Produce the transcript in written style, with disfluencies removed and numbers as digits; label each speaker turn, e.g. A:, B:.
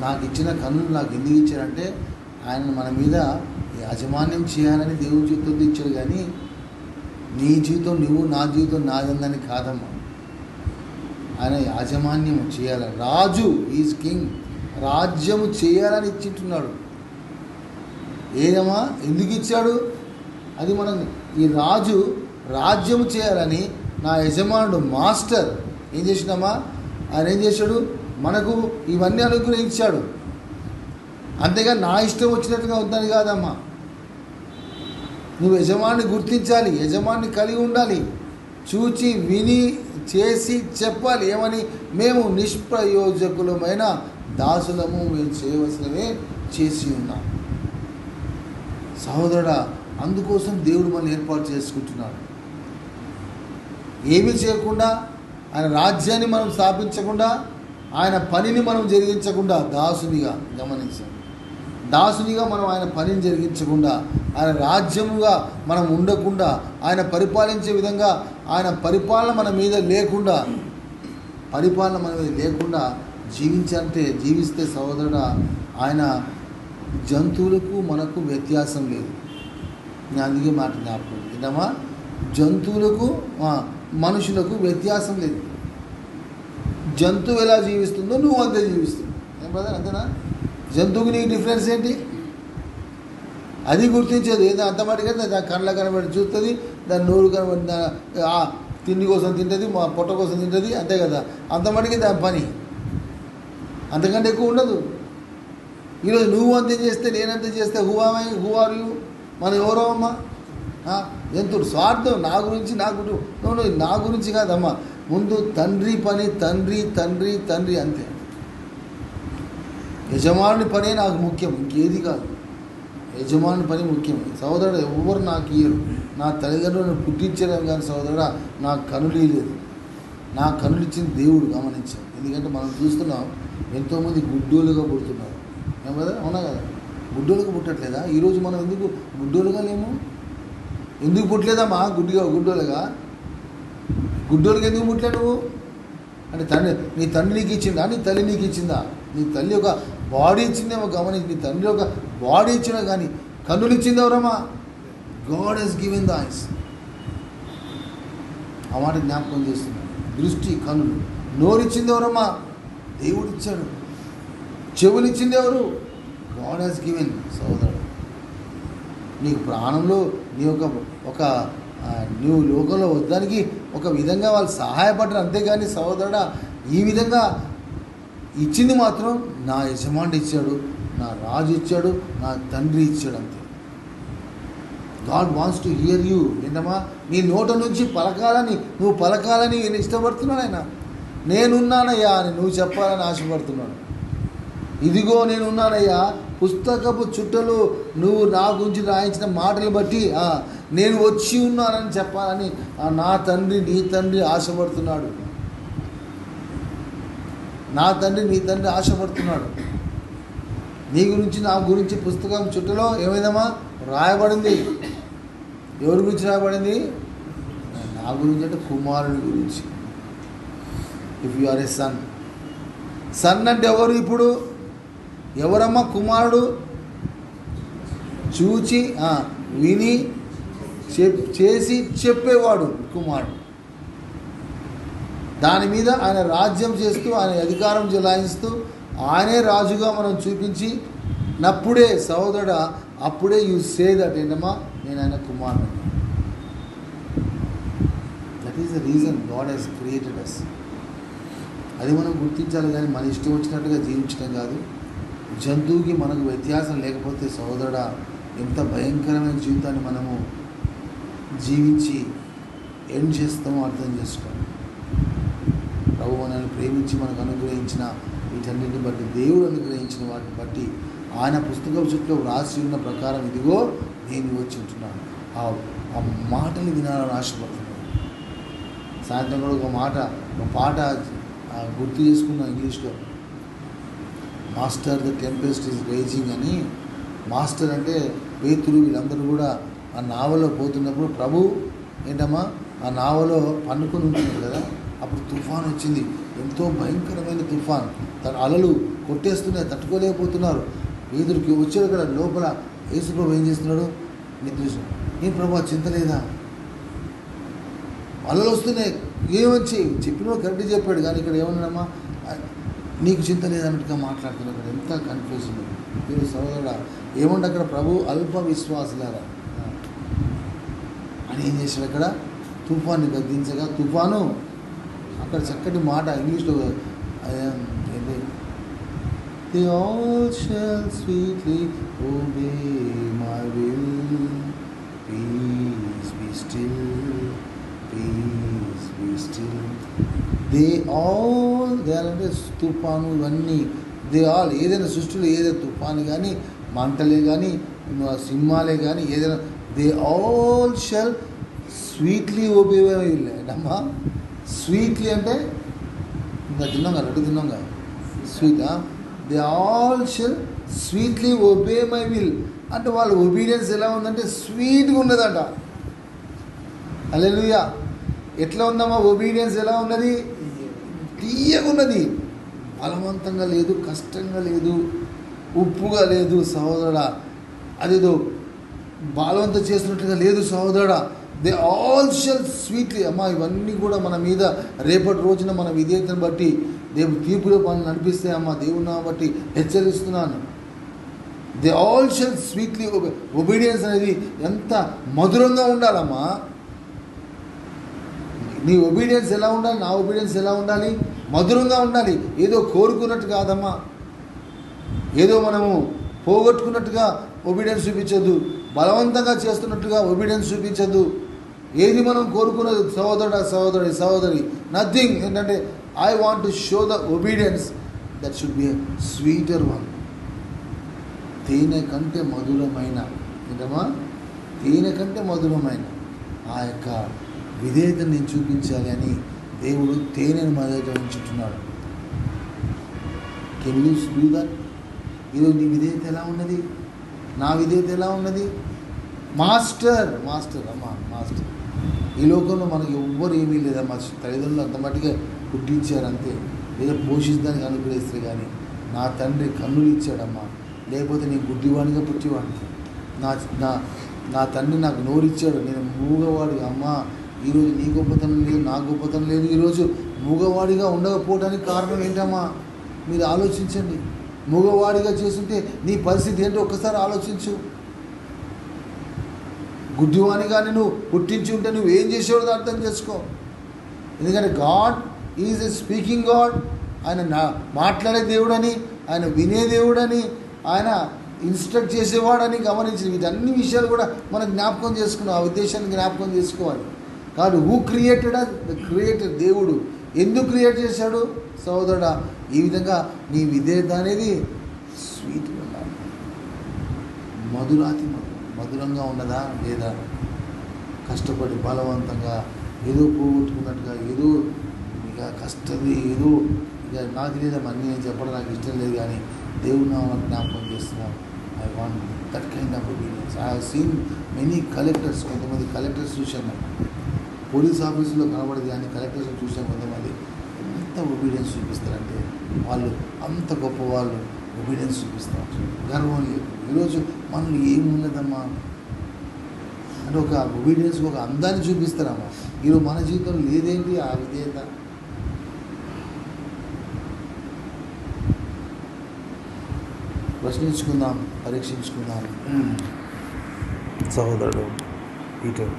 A: నాకు ఇచ్చిన కన్నులు నాకు ఎందుకు ఇచ్చారంటే ఆయన మన మీద యాజమాన్యం చేయాలని దేవుని జీవితంతో ఇచ్చాడు, కానీ నీ జీవితం నువ్వు, నా జీవితం నాదందని కాదమ్మా. ఆయన యాజమాన్యం చేయాలని, రాజు ఈజ్ కింగ్, రాజ్యము చేయాలని ఇచ్చింటున్నాడు. ఏదమ్మా ఎందుకు ఇచ్చాడు? అది మనం ఈ రాజు రాజ్యము చేయాలని నా యజమానుడు మాస్టర్ ఏం చేసినామా, ఆయన ఏం చేశాడు, మనకు ఇవన్నీ అనుగ్రహించాడు. అంతేగా నా ఇష్టం వచ్చినట్టుగా ఉందని కాదమ్మా. నువ్వు యజమాన్ని గుర్తించాలి, యజమాన్ని కలిగి ఉండాలి, చూచి విని చేసి చెప్పాలి. ఏమని? మేము నిష్ప్రయోజకులమైన దాసులము, మేము చేయవలసినవే చేసి ఉన్నాం. సహోదరుడా, అందుకోసం దేవుడు మనల్ని ఏర్పాటు చేసుకుంటున్నాడు. ఏమీ చేయకుండా, ఆయన రాజ్యాన్ని మనం స్థాపించకుండా, ఆయన పనిని మనం జరిగించకుండా, దాసునిగా గమనించాం, దాసునిగా మనం ఆయన పనిని జరిగించకుండా, ఆయన రాజ్యముగా మనం ఉండకుండా, ఆయన పరిపాలించే విధంగా ఆయన పరిపాలన మన మీద లేకుండా, జీవిస్తే సహోదరుడా, ఆయన జంతువులకు మనకు వ్యత్యాసం లేదు. నేను అందుకే మాట జ్ఞాపకం ఏంటమ్మా, జంతువులకు మనుషులకు వ్యత్యాసం లేదు. జంతువు ఎలా జీవిస్తుందో నువ్వు అంతే జీవిస్తున్నావు. ఏం బ్రదర్, అంతేనా? జంతువుకి నీకు డిఫరెన్స్ ఏంటి? అది గుర్తించేది ఏదో అంత మటుగా దాని కళ్ళ కనబడి చూస్తుంది, దాని నోరు కనబడి తిండి కోసం తింటుంది, మా పొట్ట కోసం తింటుంది, అంతే కదా. అంత మటుకే దాని పని, అంతకంటే ఎక్కువ ఉండదు. ఈరోజు నువ్వు అంతే చేస్తే, నేనంతే చేస్తే హూ ఆర్ యూ? మనం ఎవరో అమ్మా? జంతువుడు స్వార్థం, నా గురించి, నా గురించి కాదమ్మా. ముందు తండ్రి పని, తండ్రి అంతే. యజమాని పనే నాకు ముఖ్యం, ఇంకేది కాదు. యజమాని పని ముఖ్యమే. సహోదరుడు, ఎవరు నాకు ఇయ్యరు. నా తల్లిదండ్రులను పుట్టించడం కానీ సహోదరుడా, నాకు కనులు లేదు. నా కనులు ఇచ్చిన దేవుడు, గమనించాం. ఎందుకంటే మనం చూస్తున్నాం, ఎంతోమంది గుడ్డోలుగా పుడుతున్నారు. ఏం కదా, అవునా కదా? గుడ్డోలుగా పుట్టట్లేదా? ఈరోజు మనం ఎందుకు గుడ్డోలుగా లేము? ఎందుకు పుట్టలేదమ్మా గుడ్డోలుగా ఎందుకు పుట్టలే నువ్వు? అంటే నీ తండ్రి నీకు ఇచ్చిందా? నీ తల్లి నీకు ఇచ్చిందా? నీ తల్లి ఒక బాడీ ఇచ్చిందేమో గమనించి, నీ తండ్రి ఒక బాడీ ఇచ్చినా కానీ కన్నులు ఇచ్చింది ఎవరమ్మా? God has given the eyes. ఆ మాట జ్ఞాపకం చేస్తున్నాడు. దృష్టి, కన్నులు. నోరిచ్చింది ఎవరమ్మా? దేవుడు ఇచ్చాడు. చెవులు ఇచ్చింది ఎవరు? God has given. సోదరుడు, నీకు ప్రాణంలో నీ నువ్వు లోకంలో వద్దానికి ఒక విధంగా వాళ్ళు సహాయపడ్డారు, అంతేగాని సహోదరుడా ఈ విధంగా ఇచ్చింది మాత్రం నా యజమానుడు ఇచ్చాడు, నా రాజు ఇచ్చాడు, నా తండ్రి ఇచ్చాడు, అంతే. God wants to hear you. ఏంటమ్మా, నీ నోట నుంచి నువ్వు పలకాలని నేను ఇష్టపడుతున్నాడు ఆయన. నేనున్నానయ్యా అని నువ్వు చెప్పాలని ఆశపడుతున్నాడు. ఇదిగో నేనున్నానయ్యా, పుస్తకపు చుట్టలు నువ్వు నా గురించి రాయించిన మాటలు బట్టి నేను వచ్చి ఉన్నానని చెప్పాలని నా తండ్రి, నీ తండ్రి ఆశపడుతున్నాడు. నా తండ్రి, నీ తండ్రి ఆశపడుతున్నాడు. నీ గురించి, నా గురించి పుస్తకం చుట్టలో ఏమైందమ్మా రాయబడింది. ఎవరి గురించి రాయబడింది? నా గురించి, అంటే కుమారుడి గురించి. If you are a son అంటే ఎవరు? ఇప్పుడు ఎవరమ్మా కుమారుడు? చూచి విని చేసి చెప్పేవాడు కుమారుడు. దాని మీద ఆయన రాజ్యం చేస్తూ, ఆయన అధికారం చెలాయిస్తూ, ఆయనే రాజుగా మనం చూపించి నప్పుడే సహోదరుడా, అప్పుడే యూ సే దట్ ఏంటమ్మా, నేను ఆయన కుమారుడు. That is the reason God has created us. అది మనం గుర్తించాలి, కానీ మన ఇష్టం వచ్చినట్టుగా జీవించడం కాదు. జంతువుకి మనకు వ్యత్యాసం లేకపోతే సహోదరుడా, ఎంత భయంకరమైన జీవితాన్ని మనము జీవించి ఏం చేస్తామో అర్థం చేసుకోవాలి. ప్రభు మనల్ని ప్రేమించి మనకు అనుగ్రహించిన వీటన్నిటిని బట్టి, దేవుడు అనుగ్రహించిన వాటిని బట్టి, ఆయన పుస్తకం చుట్టూ రాసి ఉన్న ప్రకారం ఇదిగో నేను వచ్చి ఉంటున్నాను. ఆ మాటలు వినాలని ఆశపడుతున్నాను. సాయంత్రం కూడా ఒక పాట గుర్తు చేసుకున్నాం ఇంగ్లీష్లో. Master the tempest is raging అని. మాస్టర్ అంటే పేతురు, వీళ్ళందరూ కూడా ఆ నావలో పోతున్నప్పుడు ప్రభు ఏంటమ్మా ఆ నావలో పన్నుకొని ఉంటున్నారు కదా. అప్పుడు తుఫాన్ వచ్చింది, ఎంతో భయంకరమైన తుఫాన్. తన అలలు కొట్టేస్తున్నాయి, తట్టుకోలేకపోతున్నారు. పేతురుకి వచ్చాడు కదా లోపల. యేసు ప్రభు ఏం చేస్తున్నాడు? నిద్రిస్తున్నాడు. ఏం ప్రభు చింత లేదా? అలలు వస్తున్నాయి, ఏమొచ్చి చెప్పిన కరెక్ట్గా చెప్పాడు. కానీ ఇక్కడ ఏమన్నాడమ్మా, నీకు చింత లేదన్నట్టుగా మాట్లాడుతున్నాడు. అక్కడ ఎంత కన్ఫ్యూజన్. మీరు సోదరుడా ఏముండే అక్కడ? ప్రభు అల్ప విశ్వాసులారా అని ఏం చేశాడు? అక్కడ తుఫాన్ని గద్దించగా తుఫాను అక్కడ చక్కటి మాట ఇంగ్లీష్లో ఏంటి? They all shall sweetly obey my will. Peace be still, peace be still. They all, అంటే తుఫాను ఇవన్నీ, దే ఆల్, ఏదైనా సృష్టిలో ఏదైనా తుఫాను కానీ, మంటలే కానీ, సింహాలే కానీ, ఏదైనా they all shall sweetly obey my will. అమ్మా స్వీట్లీ అంటే ఇంకా తిన్నాం కదా, రెడ్డి తిన్నాం కదా, sweet. They all shall sweetly obey my will అంటే వాళ్ళ ఒబీడియన్స్ ఎలా ఉందంటే స్వీట్గా ఉన్నదట. హల్లెలూయా. ఎట్లా ఉందమ్మా ఒబీడియన్స్? ఎలా ఉన్నది? తీయగా ఉన్నది. బలవంతంగా లేదు, కష్టంగా లేదు, ఉప్పుగా లేదు సహోదరుడా. అదేదో బలవంతం చేస్తున్నట్టుగా లేదు సహోదరుడా. They all shall sweetly. అమ్మా ఇవన్నీ కూడా మన మీద రేపటి రోజున మన విధేయతను బట్టి దేవుడు తీర్పులో పనులు నడిపిస్తే అమ్మా దేవుని బట్టి హెచ్చరిస్తున్నాను. They all shall sweetly obedience అనేది ఎంత మధురంగా ఉండాలమ్మా. నీ ఒబీడియన్స్ ఎలా ఉండాలి? నా ఒబీడియన్స్ ఎలా ఉండాలి? మధురంగా ఉండాలి. ఏదో కోరుకున్నట్టు కాదమ్మా, ఏదో మనము పోగొట్టుకున్నట్టుగా ఒబీడియన్స్ చూపించద్దు, బలవంతంగా చేస్తున్నట్టుగా ఒబీడియన్స్ చూపించద్దు. ఏది మనం కోరుకున్నది సహోదరి నథింగ్. ఏంటంటే I want to show the obedience that should be a sweeter one. తేనె కంటే మధురమైన, ఏంటమ్మా, తేనె కంటే మధురమైన ఆ యొక్క విధేయతను నేను చూపించాలి అని దేవుడు తేనెను మన దగ్గర ఉంచుతున్నాడు. Can you do that? ఈరోజు నీ విధేయత ఎలా ఉన్నది? నా విధేయత ఎలా ఉన్నది? మాస్టర్ అమ్మా మాస్టర్. ఈ లోకంలో మనకి ఎవ్వరు ఏమీ లేదమ్మా. తల్లిదండ్రులు అంత మట్టిగా పుట్టించారు అంతే, ఏదో పోషించడానికి అనుగ్రహిస్తారు. కానీ నా తండ్రి కన్నులు ఇచ్చాడమ్మా, లేకపోతే నేను గుడ్డివాడిగా పుట్టివాడిని. నా తండ్రి నాకు నోరిచ్చాడు, నేను మూగవాడిగా. అమ్మా ఈరోజు నీ గొప్పతనం లేదు, నా గొప్పతనం లేదు. ఈరోజు మూగవాడిగా ఉండకపోవడానికి కారణం ఏంటమ్మా? మీరు ఆలోచించండి. మూగవాడిగా చేస్తుంటే నీ పరిస్థితి ఏంటో ఒక్కసారి ఆలోచించు. గుడ్డివాడిగా నువ్వు పుట్టించి ఉంటే నువ్వు ఏం చేసేవాడు అర్థం చేసుకో. ఎందుకంటే God is a speaking God. ఆయన మాట్లాడే దేవుడని, ఆయన వినే దేవుడని, ఆయన ఇన్స్ట్రక్ట్ చేసేవాడని గమనించి వీటన్ని విషయాలు కూడా మనం జ్ఞాపకం చేసుకున్నాం. ఆ ఉద్దేశాన్ని జ్ఞాపకం చేసుకోవాలి. కాబట్టి హూ క్రియేటెడ్? ద క్రియేటర్ దేవుడు. ఎందుకు క్రియేట్ చేశాడు? సోదరుడా, ఈ విధంగా నీ విధేయత అనేది స్వీట్గా ఉండాలి, మధురంగా ఉన్నదా లేదా? కష్టపడి బలవంతంగా ఏదో పోగొట్టుకున్నట్టుగా, ఏదో ఇక కష్టది, ఏదో ఇక నాకు లేదమ్మా, అన్నీ నేను చెప్పడం నాకు ఇష్టం లేదు. కానీ దేవుడు నా జ్ఞాపకం చేస్తున్నాను. I want that kind of obedience. I have seen many collectors. కొంతమంది కలెక్టర్స్ చూశాను, పోలీస్ ఆఫీసులో కనబడేది కానీ కలెక్టర్స్ చూశాను. కొంతమంది ఎంత ఒబీడియన్స్ చూపిస్తారంటే వాళ్ళు అంత గొప్ప వాళ్ళు ఒబీడియన్స్ చూపిస్తారు, గర్వం లేదు. ఈరోజు మనలో ఏమున్నదమ్మా అంటే ఒక ఒబీడియన్స్ ఒక అందాన్ని చూపిస్తారమ్మా. ఈరోజు మన జీవితంలో లేదేంటి ఆ విధేయత? ప్రశ్నించుకుందాం, పరీక్షించుకుందాం. సహోదరుడు పీటర్